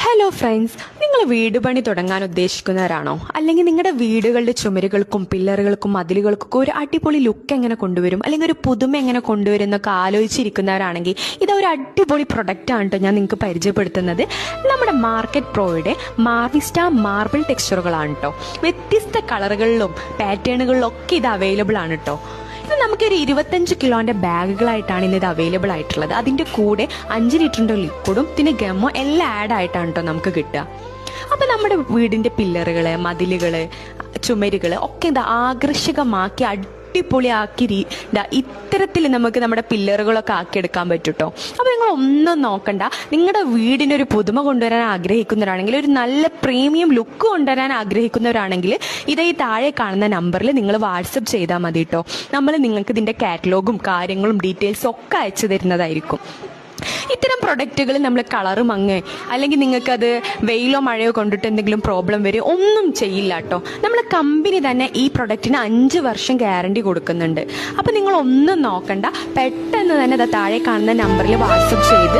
Hello friends, നിങ്ങൾ വീട് പണി തുടങ്ങാൻ ഉദ്ദേശിക്കുന്നവരാണോ? അല്ലെങ്കിൽ നിങ്ങളുടെ വീടുകളുടെ ചുമരുകൾക്കും പില്ലറുകൾക്കും മതിലുകൾക്കൊക്കെ ഒരു അടിപൊളി ലുക്ക് എങ്ങനെ കൊണ്ടുവരും, അല്ലെങ്കിൽ ഒരു പുതുമ എങ്ങനെ കൊണ്ടുവരും എന്നൊക്കെ ആലോചിച്ചിരിക്കുന്നവരാണെങ്കിൽ ഇതൊരു അടിപൊളി പ്രൊഡക്റ്റ് ആണ് കേട്ടോ ഞാൻ നിങ്ങൾക്ക് പരിചയപ്പെടുത്തുന്നത്. നമ്മുടെ മാർക്കറ്റ് പ്രോയുടെ മാർവിസ്റ്റ മാർബിൾ ടെക്സ്ചറുകളാണ് കേട്ടോ. വ്യത്യസ്ത കളറുകളിലും പാറ്റേണുകളിലും ഒക്കെ ഇത് അവൈലബിൾ ആണ് കേട്ടോ. ഇത് നമുക്കൊരു 25 കിലോന്റെ ബാഗുകളായിട്ടാണ് ഇന്ന് ഇത് അവൈലബിൾ ആയിട്ടുള്ളത്. അതിന്റെ കൂടെ 5 ലിറ്ററിന്റെ ലിക്വിഡും പിന്നെ ഗമ്മോ എല്ലാം ആഡ് ആയിട്ടാണ് കേട്ടോ നമുക്ക് കിട്ടുക. അപ്പൊ നമ്മുടെ വീടിന്റെ പില്ലറുകള്, മതിലുകള്, ചുമരുകള് ഒക്കെ ഇത് ആകർഷകമാക്കി അടിപൊളിയാക്കി ഇത്തരത്തിൽ നമുക്ക് നമ്മുടെ പില്ലറുകളൊക്കെ ആക്കിയെടുക്കാൻ പറ്റും കേട്ടോ. അപ്പൊ നിങ്ങൾ ഒന്നും നോക്കണ്ട, നിങ്ങളുടെ വീടിനൊരു പുതുമ കൊണ്ടുവരാൻ ആഗ്രഹിക്കുന്നവരാണെങ്കിൽ, ഒരു നല്ല പ്രീമിയം ലുക്ക് കൊണ്ടുവരാൻ ആഗ്രഹിക്കുന്നവരാണെങ്കിൽ ഇത് ഈ താഴെ കാണുന്ന നമ്പറിൽ നിങ്ങൾ വാട്സപ്പ് ചെയ്താൽ മതി കേട്ടോ. നമ്മൾ നിങ്ങൾക്ക് ഇതിന്റെ കാറ്റലോഗും കാര്യങ്ങളും ഡീറ്റെയിൽസും ഒക്കെ അയച്ചു തരുന്നതായിരിക്കും. ഇത്തരം പ്രൊഡക്റ്റുകൾ നമ്മൾ കളറ് മങ്ങ് അല്ലെങ്കിൽ നിങ്ങൾക്കത് വെയിലോ മഴയോ കൊണ്ടിട്ട് എന്തെങ്കിലും പ്രോബ്ലം വരും ഒന്നും ചെയ്യില്ല കേട്ടോ. നമ്മളെ കമ്പനി തന്നെ ഈ പ്രൊഡക്റ്റിന് 5 വർഷം ഗ്യാരണ്ടി കൊടുക്കുന്നുണ്ട്. അപ്പം നിങ്ങൾ ഒന്നും നോക്കണ്ട, പെട്ടെന്ന് തന്നെ താഴെ കാണുന്ന നമ്പറിൽ വാട്സപ്പ് ചെയ്ത്